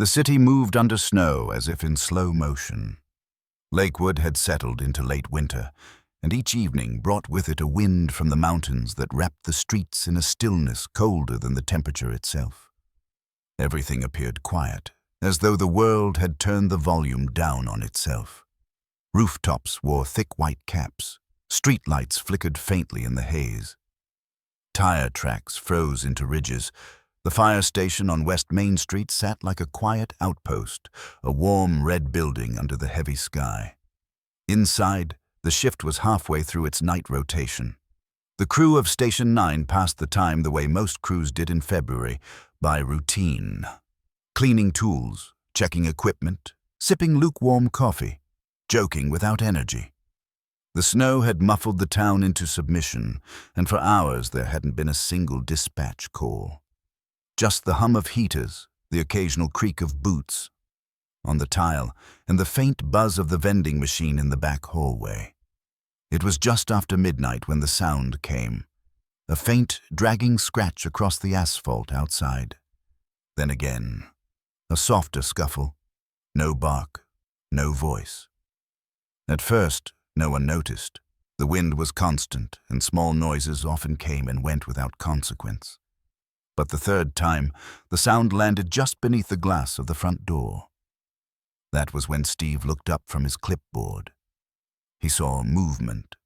The city moved under snow as if in slow motion. Lakewood had settled into late winter, and each evening brought with it a wind from the mountains that wrapped the streets in a stillness colder than the temperature itself. Everything appeared quiet, as though the world had turned the volume down on itself. Rooftops wore thick white caps. Streetlights flickered faintly in the haze. Tire tracks froze into ridges. The fire station on West Main Street sat like a quiet outpost, a warm red building under the heavy sky. Inside, the shift was halfway through its night rotation. The crew of Station 9 passed the time the way most crews did in February, by routine. Cleaning tools, checking equipment, sipping lukewarm coffee, joking without energy. The snow had muffled the town into submission, and for hours there hadn't been a single dispatch call. Just the hum of heaters, the occasional creak of boots on the tile, and the faint buzz of the vending machine in the back hallway. It was just after midnight when the sound came, a faint, dragging scratch across the asphalt outside. Then again, a softer scuffle, no bark, no voice. At first, no one noticed. The wind was constant, and small noises often came and went without consequence. But the third time, the sound landed just beneath the glass of the front door. That was when Steve looked up from his clipboard. He saw movement.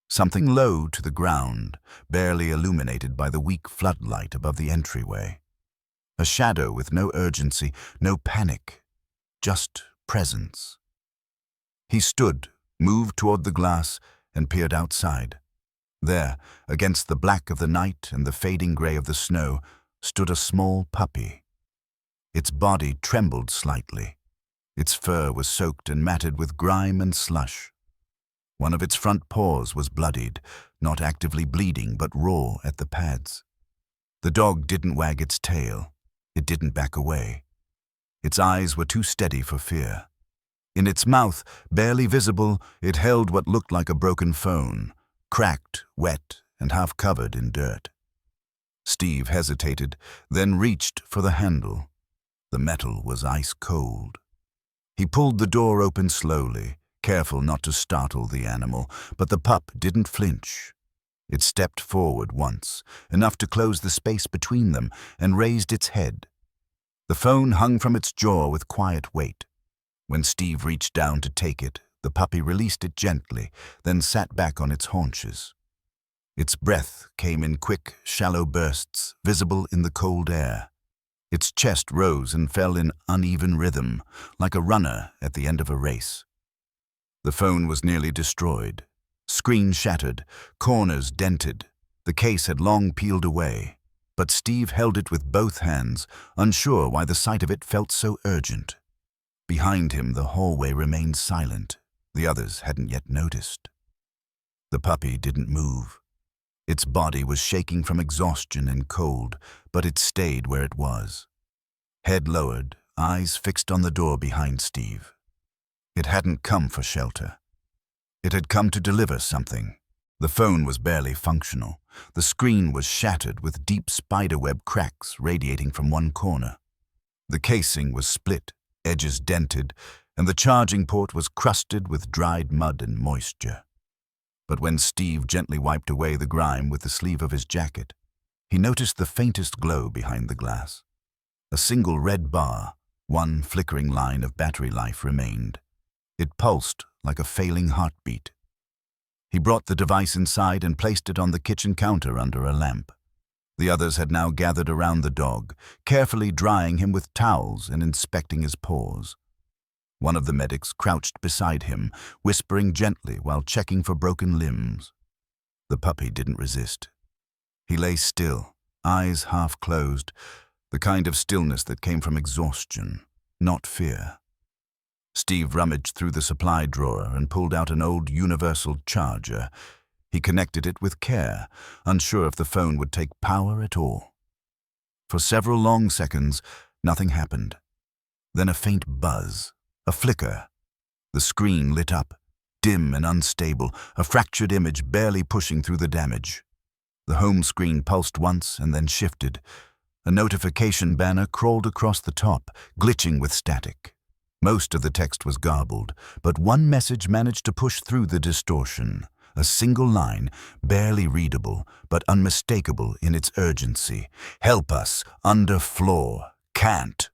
Something low to the ground, barely illuminated by the weak floodlight above the entryway. A shadow with no urgency, no panic, just presence. He stood, moved toward the glass, and peered outside. There, against the black of the night and the fading gray of the snow, stood a small puppy. Its body trembled slightly. Its fur was soaked and matted with grime and slush. One of its front paws was bloodied, not actively bleeding but raw at the pads. The dog didn't wag its tail. It didn't back away. Its eyes were too steady for fear. In its mouth, barely visible, it held what looked like a broken phone, cracked, wet, and half covered in dirt. Steve hesitated, then reached for the handle. The metal was ice cold. He pulled the door open slowly, careful not to startle the animal, but the pup didn't flinch. It stepped forward once, enough to close the space between them, and raised its head. The phone hung from its jaw with quiet weight. When Steve reached down to take it, the puppy released it gently, then sat back on its haunches. Its breath came in quick, shallow bursts, visible in the cold air. Its chest rose and fell in uneven rhythm, like a runner at the end of a race. The phone was nearly destroyed. Screen shattered, corners dented. The case had long peeled away, but Steve held it with both hands, unsure why the sight of it felt so urgent. Behind him, the hallway remained silent. The others hadn't yet noticed. The puppy didn't move. Its body was shaking from exhaustion and cold, but it stayed where it was. Head lowered, eyes fixed on the door behind Steve. It hadn't come for shelter. It had come to deliver something. The phone was barely functional. The screen was shattered with deep spiderweb cracks radiating from one corner. The casing was split, edges dented, and the charging port was crusted with dried mud and moisture. But when Steve gently wiped away the grime with the sleeve of his jacket, he noticed the faintest glow behind the glass. A single red bar, one flickering line of battery life remained. It pulsed like a failing heartbeat. He brought the device inside and placed it on the kitchen counter under a lamp. The others had now gathered around the dog, carefully drying him with towels and inspecting his paws. One of the medics crouched beside him, whispering gently while checking for broken limbs. The puppy didn't resist. He lay still, eyes half closed, the kind of stillness that came from exhaustion, not fear. Steve rummaged through the supply drawer and pulled out an old universal charger. He connected it with care, unsure if the phone would take power at all. For several long seconds, nothing happened. Then a faint buzz, a flicker. The screen lit up, dim and unstable, a fractured image barely pushing through the damage. The home screen pulsed once and then shifted. A notification banner crawled across the top, glitching with static. Most of the text was garbled, but one message managed to push through the distortion. A single line, barely readable, but unmistakable in its urgency. "Help us, under floor, can't."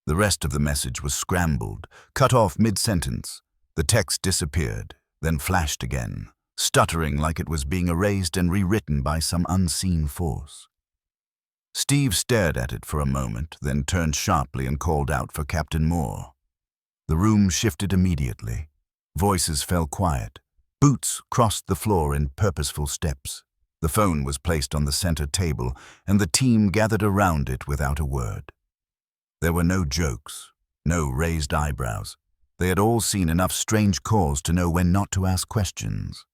The rest of the message was scrambled, cut off mid-sentence. The text disappeared, then flashed again, stuttering like it was being erased and rewritten by some unseen force. Steve stared at it for a moment, then turned sharply and called out for Captain Moore. The room shifted immediately. Voices fell quiet. Boots crossed the floor in purposeful steps. The phone was placed on the center table, and the team gathered around it without a word. There were no jokes, no raised eyebrows. They had all seen enough strange calls to know when not to ask questions.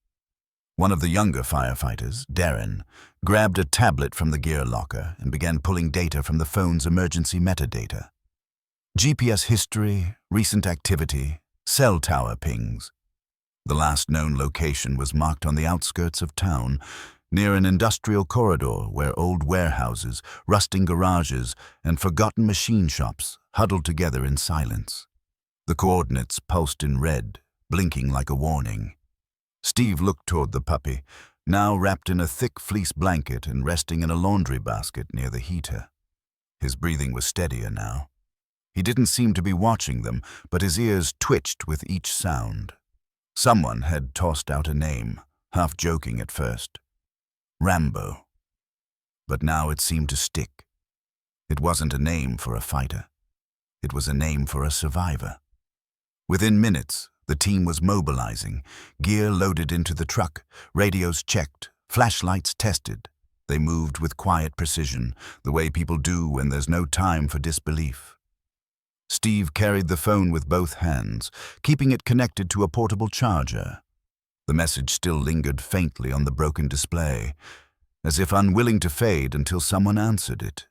One of the younger firefighters, Darren, grabbed a tablet from the gear locker and began pulling data from the phone's emergency metadata. GPS history, recent activity, cell tower pings. The last known location was marked on the outskirts of town, near an industrial corridor where old warehouses, rusting garages, and forgotten machine shops huddled together in silence. The coordinates pulsed in red, blinking like a warning. Steve looked toward the puppy, now wrapped in a thick fleece blanket and resting in a laundry basket near the heater. His breathing was steadier now. He didn't seem to be watching them, but his ears twitched with each sound. Someone had tossed out a name, half joking at first. Rambo. But now it seemed to stick. It wasn't a name for a fighter. It was a name for a survivor. Within minutes, the team was mobilizing, gear loaded into the truck, radios checked, flashlights tested. They moved with quiet precision, the way people do when there's no time for disbelief. Steve carried the phone with both hands, keeping it connected to a portable charger. The message still lingered faintly on the broken display, as if unwilling to fade until someone answered it.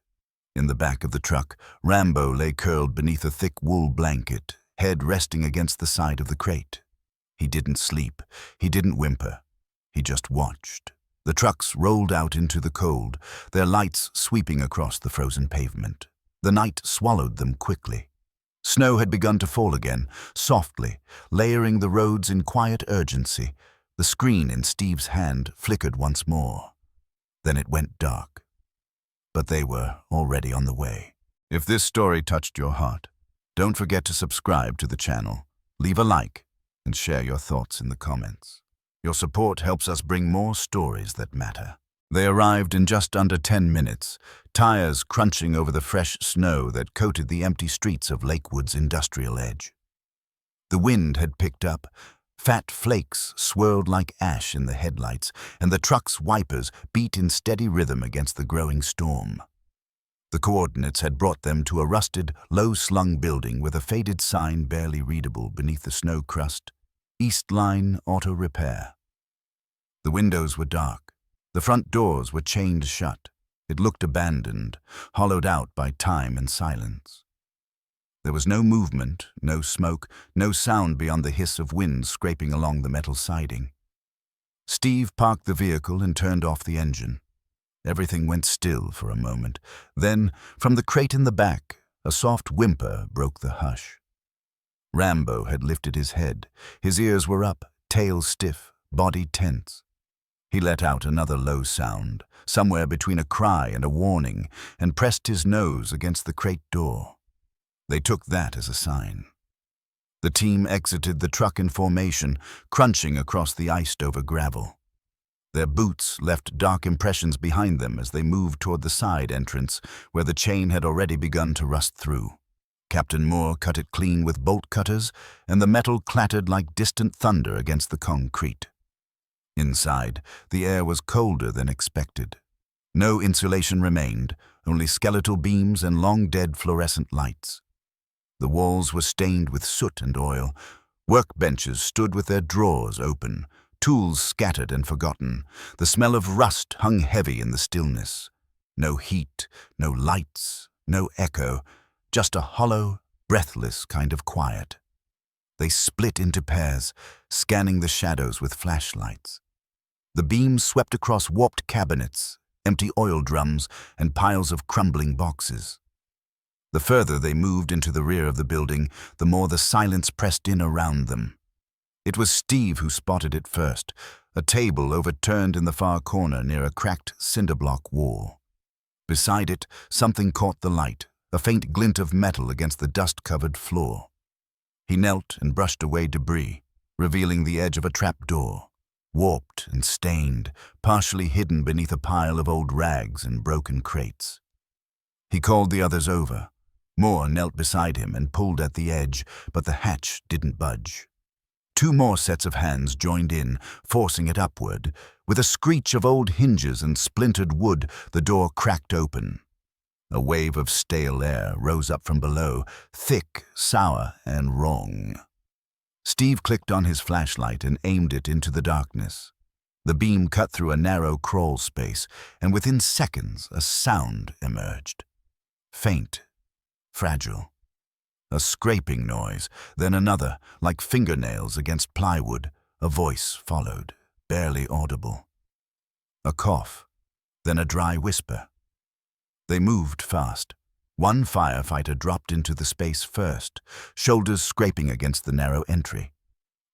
In the back of the truck, Rambo lay curled beneath a thick wool blanket, head resting against the side of the crate. He didn't sleep. He didn't whimper. He just watched. The trucks rolled out into the cold, their lights sweeping across the frozen pavement. The night swallowed them quickly. Snow had begun to fall again, softly, layering the roads in quiet urgency. The screen in Steve's hand flickered once more. Then it went dark. But they were already on the way. If this story touched your heart, don't forget to subscribe to the channel, leave a like, and share your thoughts in the comments. Your support helps us bring more stories that matter. They arrived in just under 10 minutes, tires crunching over the fresh snow that coated the empty streets of Lakewood's industrial edge. The wind had picked up. Fat flakes swirled like ash in the headlights, and the truck's wipers beat in steady rhythm against the growing storm. The coordinates had brought them to a rusted, low-slung building with a faded sign barely readable beneath the snow crust. East Line Auto Repair. The windows were dark. The front doors were chained shut. It looked abandoned, hollowed out by time and silence. There was no movement, no smoke, no sound beyond the hiss of wind scraping along the metal siding. Steve parked the vehicle and turned off the engine. Everything went still for a moment. Then, from the crate in the back, a soft whimper broke the hush. Rambo had lifted his head. His ears were up, tail stiff, body tense. He let out another low sound, somewhere between a cry and a warning, and pressed his nose against the crate door. They took that as a sign. The team exited the truck in formation, crunching across the iced-over gravel. Their boots left dark impressions behind them as they moved toward the side entrance, where the chain had already begun to rust through. Captain Moore cut it clean with bolt cutters, and the metal clattered like distant thunder against the concrete. Inside, the air was colder than expected. No insulation remained, only skeletal beams and long-dead fluorescent lights. The walls were stained with soot and oil. Workbenches stood with their drawers open, tools scattered and forgotten. The smell of rust hung heavy in the stillness. No heat, no lights, no echo, just a hollow, breathless kind of quiet. They split into pairs, scanning the shadows with flashlights. The beams swept across warped cabinets, empty oil drums, and piles of crumbling boxes. The further they moved into the rear of the building, the more the silence pressed in around them. It was Steve who spotted it first, a table overturned in the far corner near a cracked cinder-block wall. Beside it, something caught the light, a faint glint of metal against the dust-covered floor. He knelt and brushed away debris, revealing the edge of a trapdoor, warped and stained, partially hidden beneath a pile of old rags and broken crates. He called the others over. Moore knelt beside him and pulled at the edge, but the hatch didn't budge. 2 more sets of hands joined in, forcing it upward. With a screech of old hinges and splintered wood, the door cracked open. A wave of stale air rose up from below, thick, sour, and wrong. Steve clicked on his flashlight and aimed it into the darkness. The beam cut through a narrow crawl space, and within seconds a sound emerged. Faint, fragile. A scraping noise, then another, like fingernails against plywood. A voice followed, barely audible. A cough, then a dry whisper. They moved fast. One firefighter dropped into the space first, shoulders scraping against the narrow entry.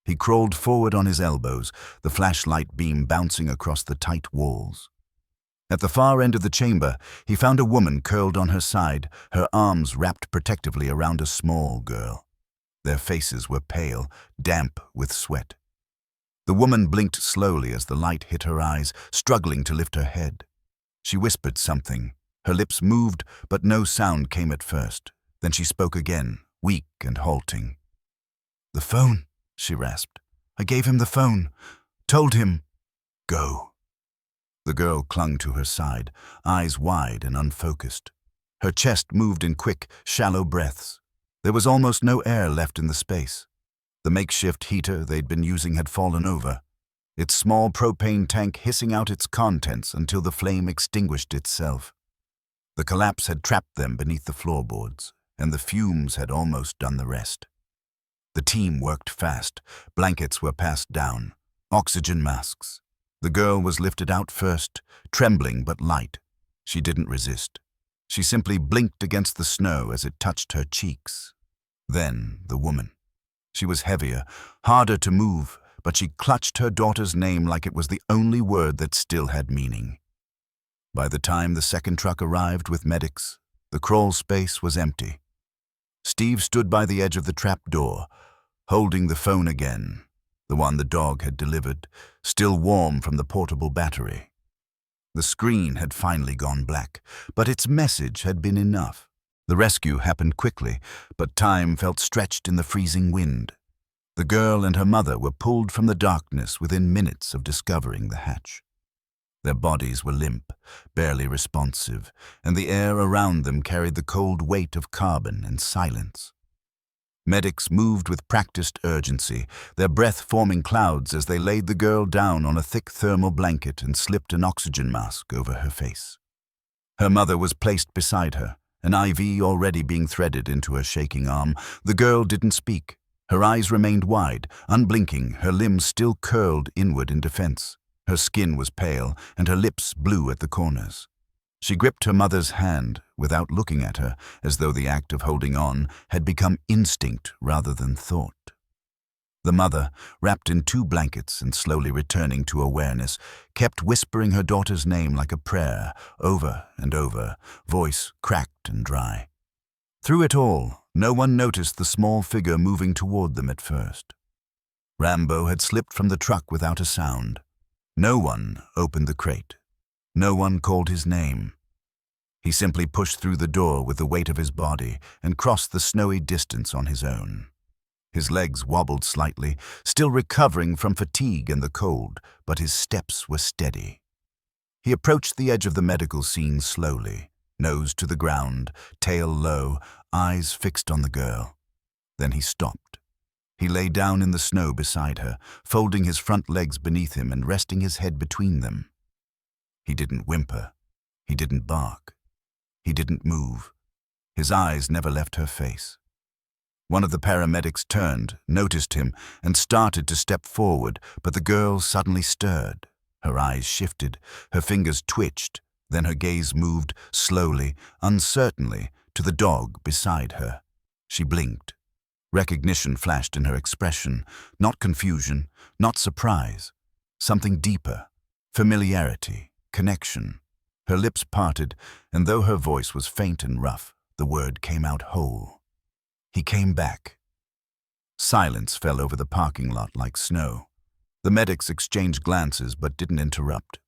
He crawled forward on his elbows, the flashlight beam bouncing across the tight walls. At the far end of the chamber, he found a woman curled on her side, her arms wrapped protectively around a small girl. Their faces were pale, damp with sweat. The woman blinked slowly as the light hit her eyes, struggling to lift her head. She whispered something. Her lips moved, but no sound came at first. Then she spoke again, weak and halting. "The phone," she rasped. "I gave him the phone. Told him, go." The girl clung to her side, eyes wide and unfocused. Her chest moved in quick, shallow breaths. There was almost no air left in the space. The makeshift heater they'd been using had fallen over, its small propane tank hissing out its contents until the flame extinguished itself. The collapse had trapped them beneath the floorboards, and the fumes had almost done the rest. The team worked fast. Blankets were passed down, oxygen masks. The girl was lifted out first, trembling but light. She didn't resist. She simply blinked against the snow as it touched her cheeks. Then the woman. She was heavier, harder to move, but she clutched her daughter's name like it was the only word that still had meaning. By the time the second truck arrived with medics, the crawl space was empty. Steve stood by the edge of the trap door, holding the phone again, the one the dog had delivered, still warm from the portable battery. The screen had finally gone black, but its message had been enough. The rescue happened quickly, but time felt stretched in the freezing wind. The girl and her mother were pulled from the darkness within minutes of discovering the hatch. Their bodies were limp, barely responsive, and the air around them carried the cold weight of carbon and silence. Medics moved with practiced urgency, their breath forming clouds as they laid the girl down on a thick thermal blanket and slipped an oxygen mask over her face. Her mother was placed beside her, an IV already being threaded into her shaking arm. The girl didn't speak. Her eyes remained wide, unblinking, her limbs still curled inward in defense. Her skin was pale, and her lips blue at the corners. She gripped her mother's hand without looking at her, as though the act of holding on had become instinct rather than thought. The mother, wrapped in 2 blankets and slowly returning to awareness, kept whispering her daughter's name like a prayer, over and over, voice cracked and dry. Through it all, no one noticed the small figure moving toward them at first. Rambo had slipped from the truck without a sound. No one opened the crate. No one called his name. He simply pushed through the door with the weight of his body and crossed the snowy distance on his own. His legs wobbled slightly, still recovering from fatigue and the cold, but his steps were steady. He approached the edge of the medical scene slowly, nose to the ground, tail low, eyes fixed on the girl. Then he stopped. He lay down in the snow beside her, folding his front legs beneath him and resting his head between them. He didn't whimper. He didn't bark. He didn't move. His eyes never left her face. One of the paramedics turned, noticed him, and started to step forward, but the girl suddenly stirred. Her eyes shifted, her fingers twitched, Then her gaze moved slowly, uncertainly, to the dog beside her. She blinked. Recognition flashed in her expression, not confusion, not surprise. Something deeper, familiarity, connection. Her lips parted, and though her voice was faint and rough, the word came out whole. He came back. Silence fell over the parking lot like snow. The medics exchanged glances but didn't interrupt.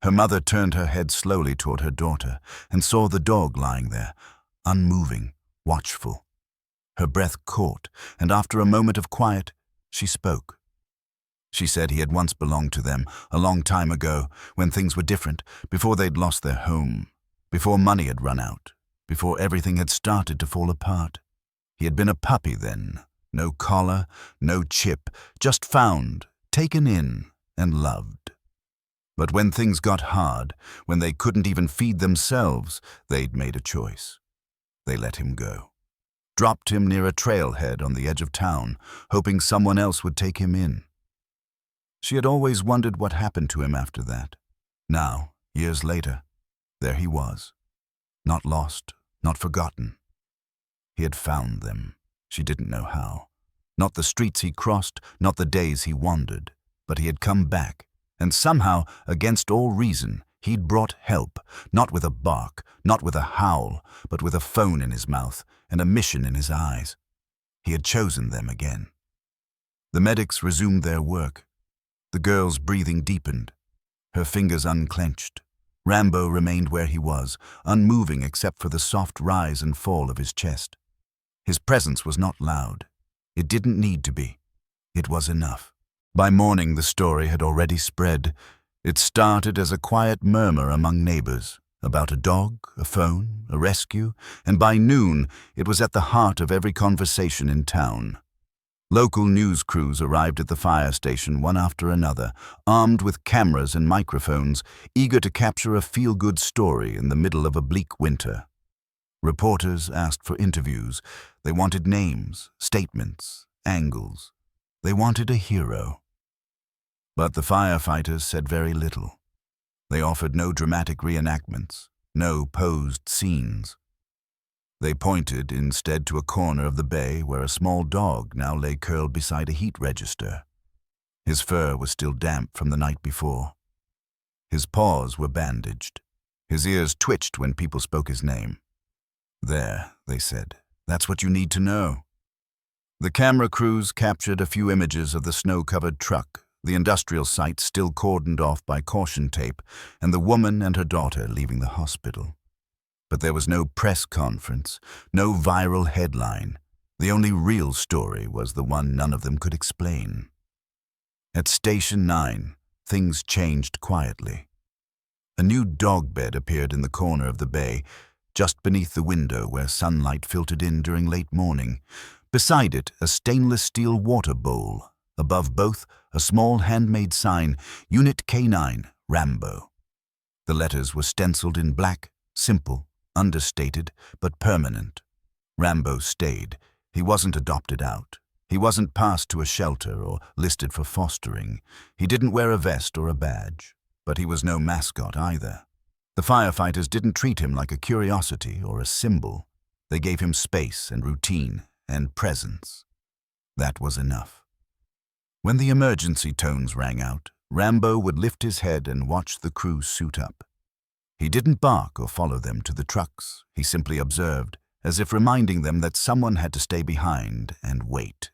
Her mother turned her head slowly toward her daughter and saw the dog lying there, unmoving, watchful. Her breath caught, and after a moment of quiet, she spoke. She said he had once belonged to them, a long time ago, when things were different, before they'd lost their home, before money had run out, before everything had started to fall apart. He had been a puppy then, no collar, no chip, just found, taken in, and loved. But when things got hard, when they couldn't even feed themselves, they'd made a choice. They let him go. Dropped him near a trailhead on the edge of town, hoping someone else would take him in. She had always wondered what happened to him after that. Now, years later, there he was. Not lost, not forgotten. He had found them. She didn't know how. Not the streets he crossed, not the days he wandered, but he had come back, and somehow, against all reason, he'd brought help, not with a bark, not with a howl, but with a phone in his mouth and a mission in his eyes. He had chosen them again. The medics resumed their work. The girl's breathing deepened. Her fingers unclenched. Rambo remained where he was, unmoving except for the soft rise and fall of his chest. His presence was not loud. It didn't need to be. It was enough. By morning, the story had already spread. It started as a quiet murmur among neighbors, about a dog, a phone, a rescue, and by noon, it was at the heart of every conversation in town. Local news crews arrived at the fire station one after another, armed with cameras and microphones, eager to capture a feel-good story in the middle of a bleak winter. Reporters asked for interviews. They wanted names, statements, angles. They wanted a hero. But the firefighters said very little. They offered no dramatic reenactments, no posed scenes. They pointed instead to a corner of the bay where a small dog now lay curled beside a heat register. His fur was still damp from the night before. His paws were bandaged. His ears twitched when people spoke his name. "There," they said, "that's what you need to know." The camera crews captured a few images of the snow-covered truck, the industrial site still cordoned off by caution tape, and the woman and her daughter leaving the hospital. But there was no press conference, no viral headline. The only real story was the one none of them could explain. At Station 9, things changed quietly. A new dog bed appeared in the corner of the bay, just beneath the window where sunlight filtered in during late morning. Beside it, a stainless steel water bowl. Above both, a small handmade sign, Unit K9, Rambo. The letters were stenciled in black, simple, understated, but permanent. Rambo stayed. He wasn't adopted out. He wasn't passed to a shelter or listed for fostering. He didn't wear a vest or a badge, but he was no mascot either. The firefighters didn't treat him like a curiosity or a symbol. They gave him space and routine and presence. That was enough. When the emergency tones rang out, Rambo would lift his head and watch the crew suit up. He didn't bark or follow them to the trucks. He simply observed, as if reminding them that someone had to stay behind and wait.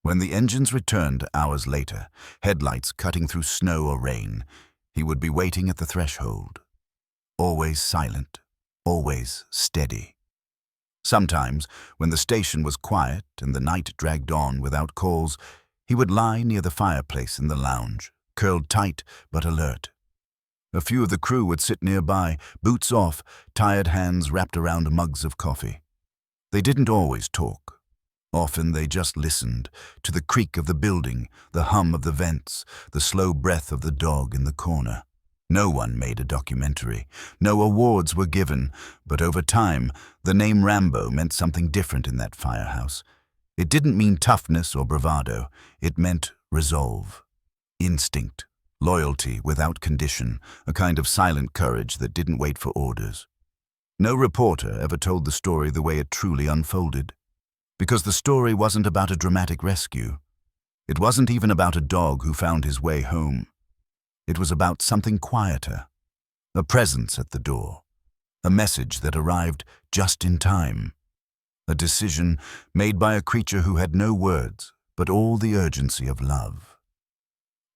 When the engines returned hours later, headlights cutting through snow or rain, he would be waiting at the threshold. Always silent, always steady. Sometimes, when the station was quiet and the night dragged on without calls, he would lie near the fireplace in the lounge, curled tight but alert. A few of the crew would sit nearby, boots off, tired hands wrapped around mugs of coffee. They didn't always talk. Often they just listened to the creak of the building, the hum of the vents, the slow breath of the dog in the corner. No one made a documentary. No awards were given, but over time, the name Rambo meant something different in that firehouse. It didn't mean toughness or bravado. It meant resolve, instinct, Loyalty without condition, a kind of silent courage that didn't wait for orders. No reporter ever told the story the way it truly unfolded. Because the story wasn't about a dramatic rescue. It wasn't even about a dog who found his way home. It was about something quieter. A presence at the door. A message that arrived just in time. A decision made by a creature who had no words, but all the urgency of love.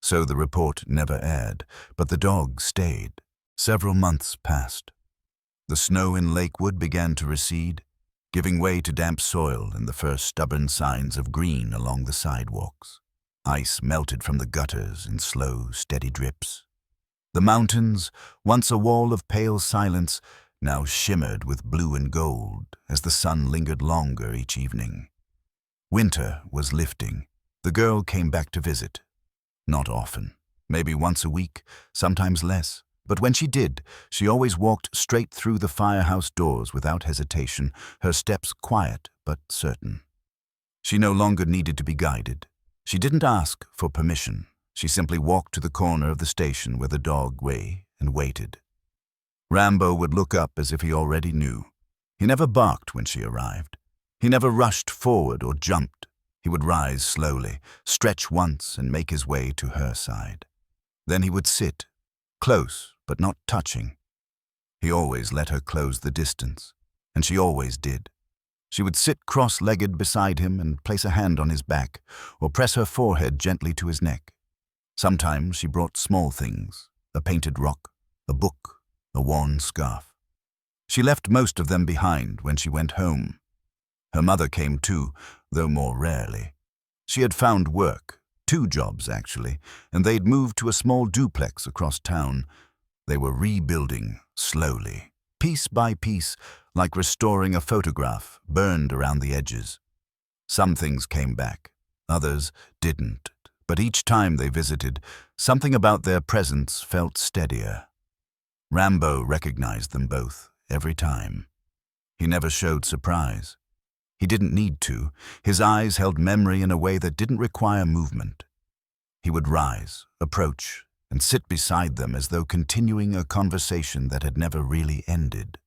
So the report never aired, but the dog stayed. Several months passed. The snow in Lakewood began to recede, giving way to damp soil and the first stubborn signs of green along the sidewalks. Ice melted from the gutters in slow, steady drips. The mountains, once a wall of pale silence, now shimmered with blue and gold as the sun lingered longer each evening. Winter was lifting. The girl came back to visit. Not often, maybe once a week, sometimes less. But when she did, she always walked straight through the firehouse doors without hesitation, her steps quiet but certain. She no longer needed to be guided. She didn't ask for permission. She simply walked to the corner of the station where the dog lay and waited. Rambo would look up as if he already knew. He never barked when she arrived. He never rushed forward or jumped. He would rise slowly, stretch once, and make his way to her side. Then he would sit, close but not touching. He always let her close the distance, and she always did. She would sit cross-legged beside him and place a hand on his back, or press her forehead gently to his neck. Sometimes she brought small things, a painted rock, a book, a worn scarf. She left most of them behind when she went home. Her mother came too, though more rarely. She had found work, 2 jobs actually, and they'd moved to a small duplex across town. They were rebuilding, slowly, piece by piece, like restoring a photograph burned around the edges. Some things came back, others didn't, but each time they visited, something about their presence felt steadier. Rambo recognized them both, every time. He never showed surprise. He didn't need to. His eyes held memory in a way that didn't require movement. He would rise, approach, and sit beside them as though continuing a conversation that had never really ended.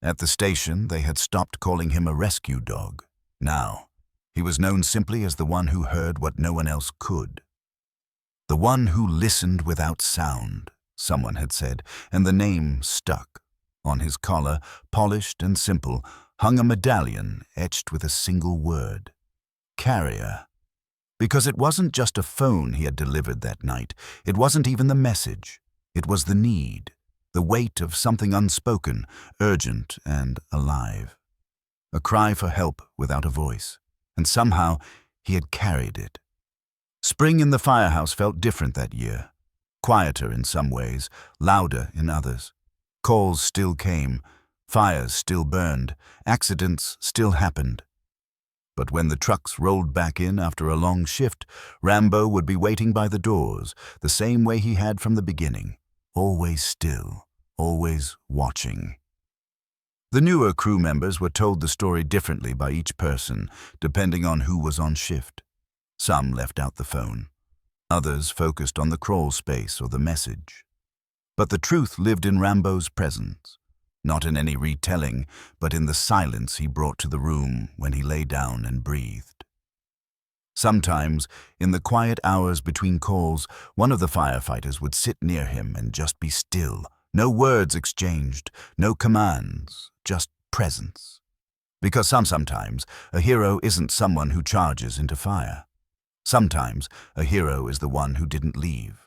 At the station, they had stopped calling him a rescue dog. Now, he was known simply as the one who heard what no one else could. The one who listened without sound, someone had said, and the name stuck. On his collar, polished and simple, hung a medallion etched with a single word: carrier. Because it wasn't just a phone he had delivered that night. It wasn't even the message. It was the need, the weight of something unspoken, urgent and alive. A cry for help without a voice. And somehow he had carried it. Spring in the firehouse felt different that year. Quieter in some ways, louder in others. Calls still came, fires still burned, accidents still happened. But when the trucks rolled back in after a long shift, Rambo would be waiting by the doors, the same way he had from the beginning, always still, always watching. The newer crew members were told the story differently by each person, depending on who was on shift. Some left out the phone. Others focused on the crawl space or the message. But the truth lived in Rambo's presence. Not in any retelling, but in the silence he brought to the room when he lay down and breathed. Sometimes, in the quiet hours between calls, one of the firefighters would sit near him and just be still. No words exchanged, no commands, just presence. Because sometimes a hero isn't someone who charges into fire. Sometimes a hero is the one who didn't leave.